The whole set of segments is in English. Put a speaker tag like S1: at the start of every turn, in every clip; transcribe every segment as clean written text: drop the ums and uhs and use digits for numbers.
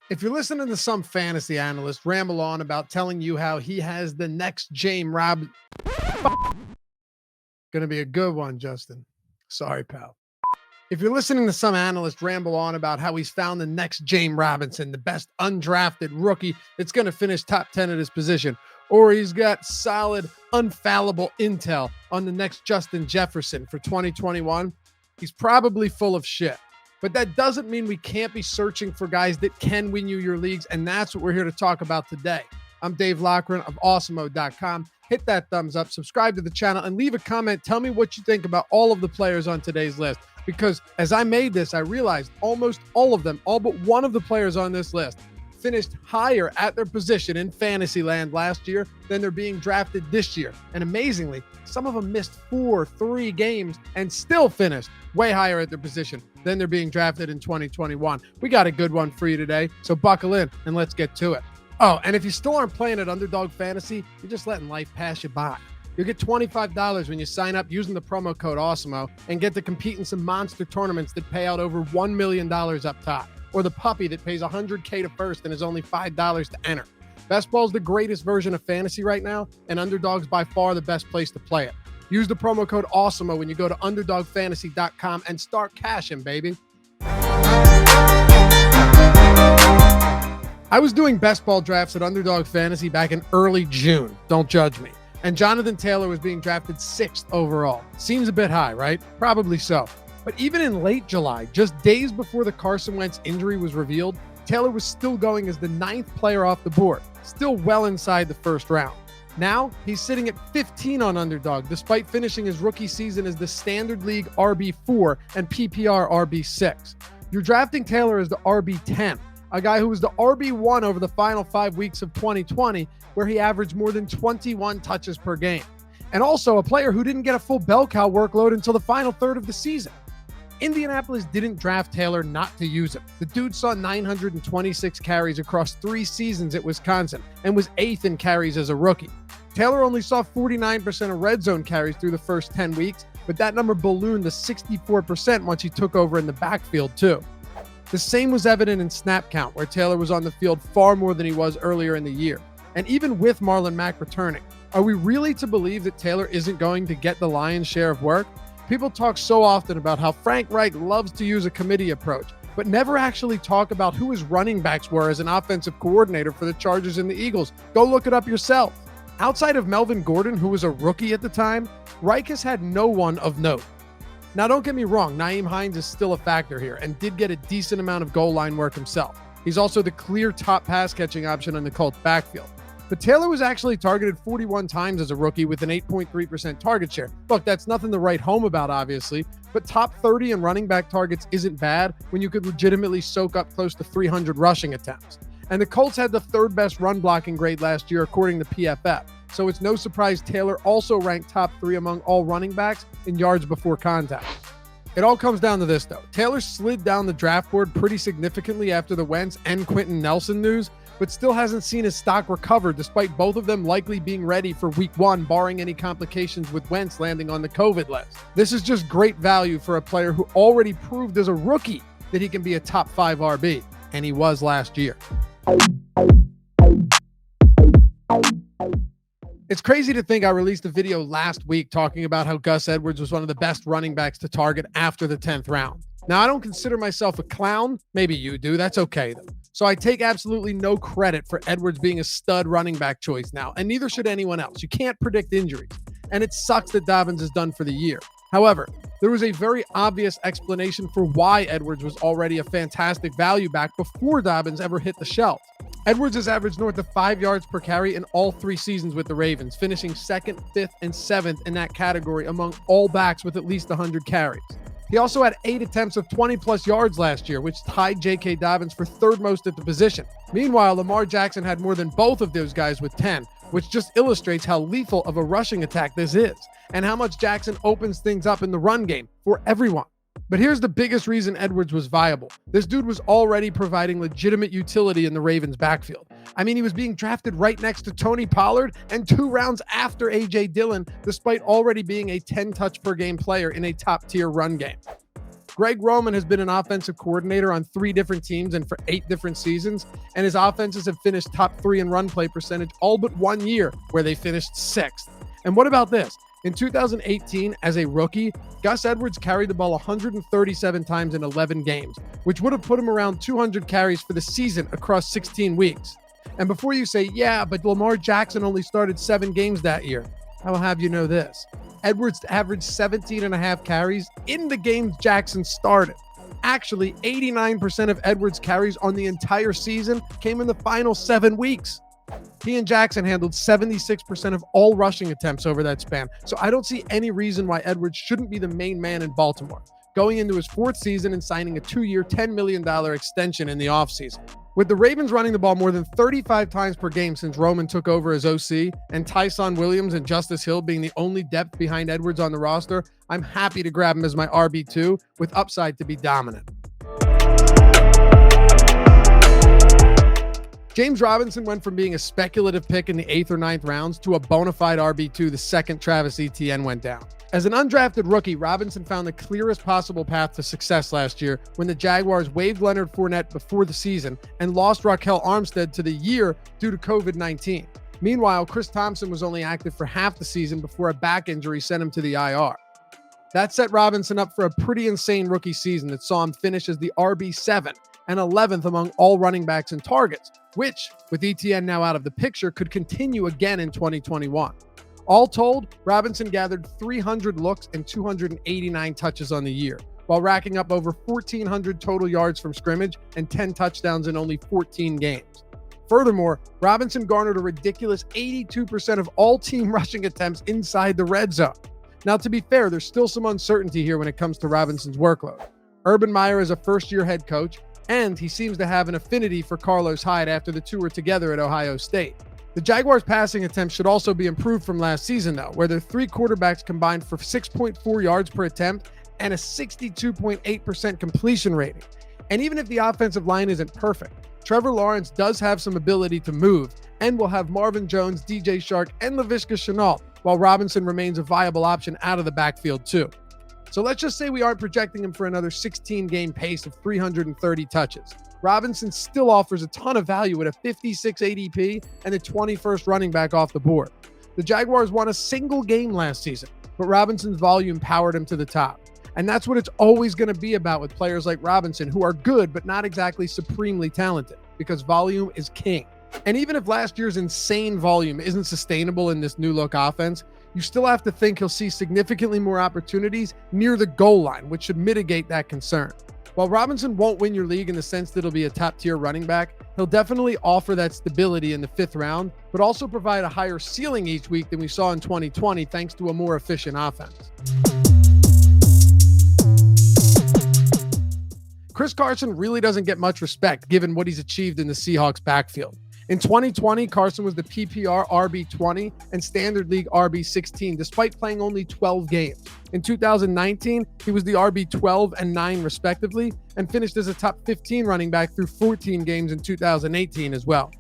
S1: If you're listening to some fantasy analyst ramble on about telling you how he has the next James Rob, gonna be a good one, Justin. Sorry, pal. If you're listening to some analyst ramble on about how he's found the next James Robinson, the best undrafted rookie that's going to finish top 10 at his position, or he's got solid, unfallible intel on the next Justin Jefferson for 2021, he's probably full of shit. But that doesn't mean we can't be searching for guys that can win you your leagues, and that's what we're here to talk about today. I'm Dave Loughran of Awesemo.com. Hit that thumbs up, subscribe to the channel, and leave a comment. Tell me what you think about all of the players on today's list. Because as I made this, I realized almost all of them, all but one of the players on this list, finished higher at their position in fantasy land last year than they're being drafted this year. And amazingly, some of them missed 3 games and still finished way higher at their position than they're being drafted in 2021. We got a good one for you today, so buckle in and let's get to it. Oh, and if you still aren't playing at Underdog Fantasy, you're just letting life pass you by. You'll get $25 when you sign up using the promo code Awesemo and get to compete in some monster tournaments that pay out over $1 million up top, or the puppy that pays $100K to first and is only $5 to enter. Best ball is the greatest version of fantasy right now, and Underdog's by far the best place to play it. Use the promo code Awesemo when you go to UnderdogFantasy.com and start cashing, baby. I was doing best ball drafts at Underdog Fantasy back in early June. Don't judge me. And Jonathan Taylor was being drafted 6th overall. Seems a bit high, right? Probably so. But even in late July, just days before the Carson Wentz injury was revealed, Taylor was still going as the 9th player off the board, still well inside the first round. Now, he's sitting at 15 on Underdog, despite finishing his rookie season as the Standard League RB4 and PPR RB6. You're drafting Taylor as the RB10, a guy who was the RB1 over the final 5 weeks of 2020, where he averaged more than 21 touches per game. And also a player who didn't get a full bell cow workload until the final third of the season. Indianapolis didn't draft Taylor not to use him. The dude saw 926 carries across 3 seasons at Wisconsin and was 8th in carries as a rookie. Taylor only saw 49% of red zone carries through the first 10 weeks, but that number ballooned to 64% once he took over in the backfield too. The same was evident in snap count, where Taylor was on the field far more than he was earlier in the year. And even with Marlon Mack returning, are we really to believe that Taylor isn't going to get the lion's share of work? People talk so often about how Frank Reich loves to use a committee approach, but never actually talk about who his running backs were as an offensive coordinator for the Chargers and the Eagles. Go look it up yourself. Outside of Melvin Gordon, who was a rookie at the time, Reich has had no one of note. Now, don't get me wrong, Nyheim Hines is still a factor here and did get a decent amount of goal line work himself. He's also the clear top pass-catching option in the Colts backfield. But Taylor was actually targeted 41 times as a rookie with an 8.3% target share. Look, that's nothing to write home about, obviously, but top 30 in running back targets isn't bad when you could legitimately soak up close to 300 rushing attempts. And the Colts had the 3rd best run blocking grade last year, according to PFF. So it's no surprise Taylor also ranked top 3 among all running backs in yards before contact. It all comes down to this, though. Taylor slid down the draft board pretty significantly after the Wentz and Quentin Nelson news, but still hasn't seen his stock recover despite both of them likely being ready for week 1, barring any complications with Wentz landing on the COVID list. This is just great value for a player who already proved as a rookie that he can be a top 5 RB, and he was last year. It's crazy to think I released a video last week talking about how Gus Edwards was one of the best running backs to target after the 10th round. Now, I don't consider myself a clown. Maybe you do. That's okay, though. So I take absolutely no credit for Edwards being a stud running back choice now, and neither should anyone else. You can't predict injuries, and it sucks that Dobbins is done for the year. However, there was a very obvious explanation for why Edwards was already a fantastic value back before Dobbins ever hit the shelf. Edwards has averaged north of 5 yards per carry in all 3 seasons with the Ravens, finishing 2nd, 5th, and 7th in that category among all backs with at least 100 carries. He also had 8 attempts of 20-plus yards last year, which tied J.K. Dobbins for 3rd most at the position. Meanwhile, Lamar Jackson had more than both of those guys with 10, which just illustrates how lethal of a rushing attack this is, and how much Jackson opens things up in the run game for everyone. But here's the biggest reason Edwards was viable. This dude was already providing legitimate utility in the Ravens' backfield. I mean, he was being drafted right next to Tony Pollard and 2 rounds after A.J. Dillon, despite already being a 10-touch-per-game player in a top-tier run game. Greg Roman has been an offensive coordinator on 3 different teams and for 8 different seasons, and his offenses have finished top 3 in run play percentage all but 1 year, where they finished 6th. And what about this? In 2018, as a rookie, Gus Edwards carried the ball 137 times in 11 games, which would have put him around 200 carries for the season across 16 weeks. And before you say, yeah, but Lamar Jackson only started 7 games that year, I will have you know this. Edwards averaged 17.5 carries in the games Jackson started. Actually, 89% of Edwards' carries on the entire season came in the final 7 weeks. He and Jackson handled 76% of all rushing attempts over that span, so I don't see any reason why Edwards shouldn't be the main man in Baltimore, going into his 4th season and signing a 2-year, $10 million extension in the offseason. With the Ravens running the ball more than 35 times per game since Roman took over as OC, and Tyson Williams and Justice Hill being the only depth behind Edwards on the roster, I'm happy to grab him as my RB2 with upside to be dominant. James Robinson went from being a speculative pick in the 8th or 9th rounds to a bona fide RB2 the second Travis Etienne went down. As an undrafted rookie, Robinson found the clearest possible path to success last year when the Jaguars waived Leonard Fournette before the season and lost Raquel Armstead to the year due to COVID-19. Meanwhile, Chris Thompson was only active for half the season before a back injury sent him to the IR. That set Robinson up for a pretty insane rookie season that saw him finish as the RB7 and 11th among all running backs in targets, which, with Etienne now out of the picture, could continue again in 2021. All told, Robinson gathered 300 looks and 289 touches on the year, while racking up over 1,400 total yards from scrimmage and 10 touchdowns in only 14 games. Furthermore, Robinson garnered a ridiculous 82% of all team rushing attempts inside the red zone. Now, to be fair, there's still some uncertainty here when it comes to Robinson's workload. Urban Meyer is a first-year head coach, and he seems to have an affinity for Carlos Hyde after the two were together at Ohio State. The Jaguars' passing attempts should also be improved from last season, though, where their 3 quarterbacks combined for 6.4 yards per attempt and a 62.8% completion rating. And even if the offensive line isn't perfect, Trevor Lawrence does have some ability to move and will have Marvin Jones, DJ Shark, and Laviska Shenault, while Robinson remains a viable option out of the backfield too. So let's just say we aren't projecting him for another 16-game pace of 330 touches. Robinson still offers a ton of value at a 56 ADP and the 21st running back off the board. The Jaguars won a single game last season, but Robinson's volume powered him to the top. And that's what it's always going to be about with players like Robinson, who are good but not exactly supremely talented, because volume is king. And even if last year's insane volume isn't sustainable in this new look offense, you still have to think he'll see significantly more opportunities near the goal line, which should mitigate that concern. While Robinson won't win your league in the sense that he'll be a top-tier running back, he'll definitely offer that stability in the 5th round, but also provide a higher ceiling each week than we saw in 2020 thanks to a more efficient offense. Chris Carson really doesn't get much respect given what he's achieved in the Seahawks backfield. In 2020, Carson was the PPR RB20 and Standard League RB16, despite playing only 12 games. In 2019, he was the RB12 and 9 respectively, and finished as a top 15 running back through 14 games in 2018 as well.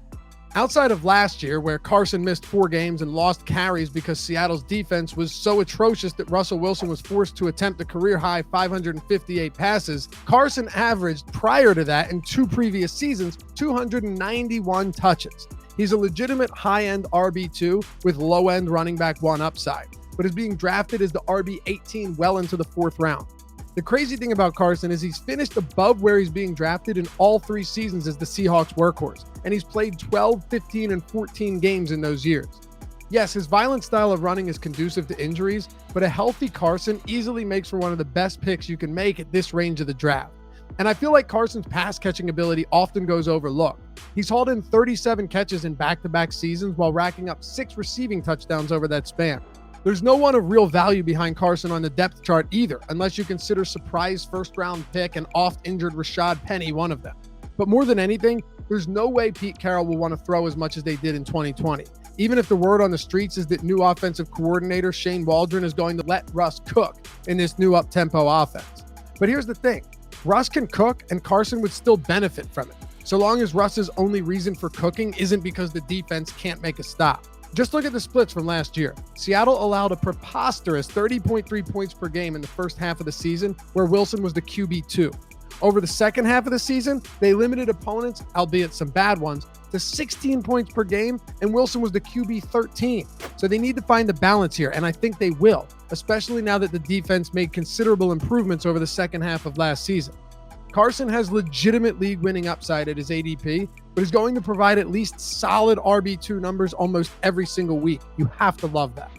S1: Outside of last year, where Carson missed 4 games and lost carries because Seattle's defense was so atrocious that Russell Wilson was forced to attempt a career-high 558 passes, Carson averaged, prior to that, in 2 previous seasons, 291 touches. He's a legitimate high-end RB2 with low-end running back 1 upside, but is being drafted as the RB18 well into the 4th round. The crazy thing about Carson is he's finished above where he's being drafted in all 3 seasons as the Seahawks workhorse, and he's played 12, 15, and 14 games in those years. Yes, his violent style of running is conducive to injuries, but a healthy Carson easily makes for one of the best picks you can make at this range of the draft. And I feel like Carson's pass-catching ability often goes overlooked. He's hauled in 37 catches in back-to-back seasons while racking up 6 receiving touchdowns over that span. There's no one of real value behind Carson on the depth chart either, unless you consider surprise first-round pick and oft-injured Rashad Penny one of them. But more than anything, there's no way Pete Carroll will want to throw as much as they did in 2020, even if the word on the streets is that new offensive coordinator Shane Waldron is going to let Russ cook in this new up-tempo offense. But here's the thing. Russ can cook, and Carson would still benefit from it, so long as Russ's only reason for cooking isn't because the defense can't make a stop. Just look at the splits from last year. Seattle allowed a preposterous 30.3 points per game in the first half of the season, where Wilson was the QB2. Over the second half of the season, they limited opponents, albeit some bad ones, to 16 points per game, and Wilson was the QB13. So they need to find the balance here, and I think they will, especially now that the defense made considerable improvements over the second half of last season. Carson has legitimate league-winning upside at his ADP, but is going to provide at least solid RB2 numbers almost every single week. You have to love that.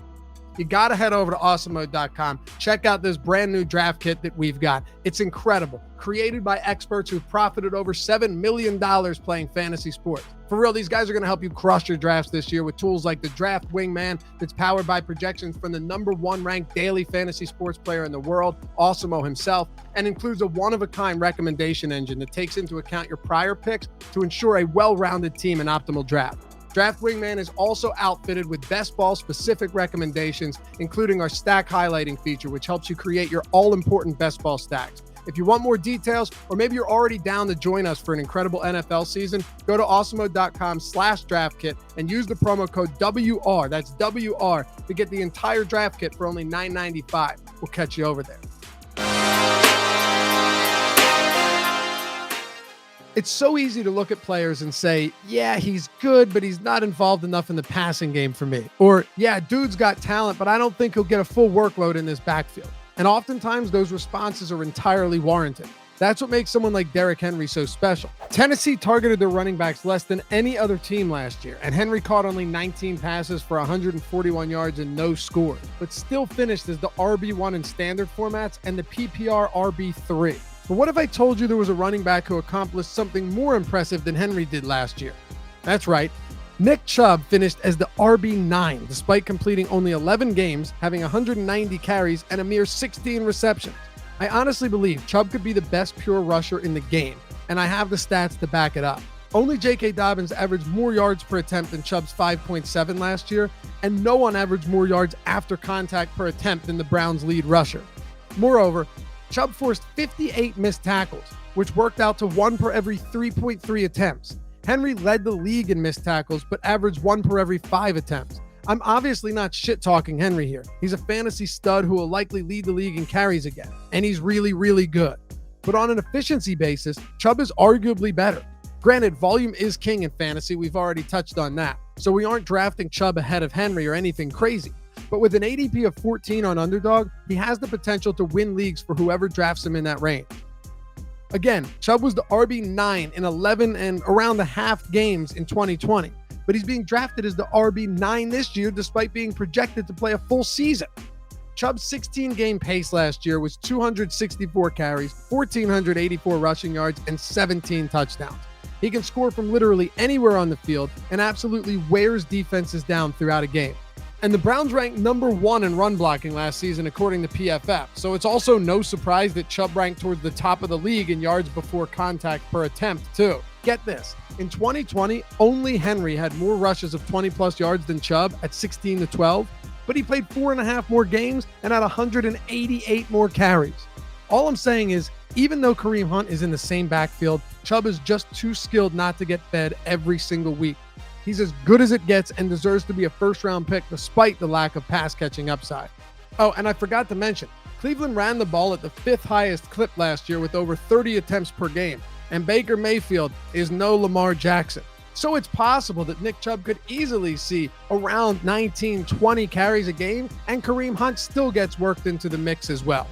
S1: You got to head over to Awesemo.com. Check out this brand new draft kit that we've got. It's incredible. Created by experts who've profited over $7 million playing fantasy sports. For real, these guys are going to help you crush your drafts this year with tools like the Draft Wingman that's powered by projections from the #1 ranked daily fantasy sports player in the world, Awesemo himself, and includes a one-of-a-kind recommendation engine that takes into account your prior picks to ensure a well-rounded team and optimal draft. Draft Wingman is also outfitted with best ball specific recommendations, including our stack highlighting feature, which helps you create your all-important best ball stacks. If you want more details, or maybe you're already down to join us for an incredible NFL season, go to awesemo.com/draftkit and use the promo code WR, that's WR, to get the entire draft kit for only $9.95. We'll catch you over there. It's so easy to look at players and say, yeah, he's good, but he's not involved enough in the passing game for me. Or, yeah, dude's got talent, but I don't think he'll get a full workload in this backfield. And oftentimes those responses are entirely warranted. That's what makes someone like Derrick Henry so special. Tennessee targeted their running backs less than any other team last year, and Henry caught only 19 passes for 141 yards and no score, but still finished as the RB1 in standard formats and the PPR RB3. But what if I told you there was a running back who accomplished something more impressive than Henry did last year? That's right. Nick Chubb finished as the RB9 despite completing only 11 games, having 190 carries, and a mere 16 receptions. I honestly believe Chubb could be the best pure rusher in the game, and I have the stats to back it up. Only J.K. Dobbins averaged more yards per attempt than Chubb's 5.7 last year, and no one averaged more yards after contact per attempt than the Browns' lead rusher. Moreover, Chubb forced 58 missed tackles, which worked out to 1 per every 3.3 attempts. Henry led the league in missed tackles, but averaged 1 per every 5 attempts. I'm obviously not shit-talking Henry here. He's a fantasy stud who will likely lead the league in carries again, and he's really, really good. But on an efficiency basis, Chubb is arguably better. Granted, volume is king in fantasy. We've already touched on that. So we aren't drafting Chubb ahead of Henry or anything crazy. But with an ADP of 14 on Underdog, he has the potential to win leagues for whoever drafts him in that range. Again, Chubb was the RB9 in 11 and around a half games in 2020, but he's being drafted as the RB9 this year despite being projected to play a full season. Chubb's 16-game pace last year was 264 carries, 1,484 rushing yards, and 17 touchdowns. He can score from literally anywhere on the field and absolutely wears defenses down throughout a game. And the Browns ranked #1 in run blocking last season according to PFF, so it's also no surprise that Chubb ranked towards the top of the league in yards before contact per attempt too. Get this, in 2020, only Henry had more rushes of 20-plus yards than Chubb at 16-12, but he played 4.5 more games and had 188 more carries. All I'm saying is, even though Kareem Hunt is in the same backfield, Chubb is just too skilled not to get fed every single week. He's as good as it gets and deserves to be a first-round pick despite the lack of pass-catching upside. Oh, and I forgot to mention, Cleveland ran the ball at the 5th highest clip last year with over 30 attempts per game, and Baker Mayfield is no Lamar Jackson. So it's possible that Nick Chubb could easily see around 19-20 carries a game, and Kareem Hunt still gets worked into the mix as well.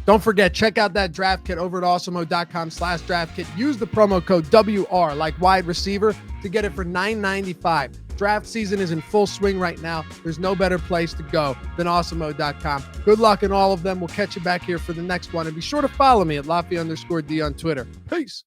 S1: Don't forget, check out that draft kit over at awesemo.com/draftkit. Use the promo code WR like wide receiver to get it for $9.95. Draft season is in full swing right now. There's no better place to go than awesemo.com. Good luck in all of them. We'll catch you back here for the next one. And be sure to follow me at Laffy_D on Twitter. Peace.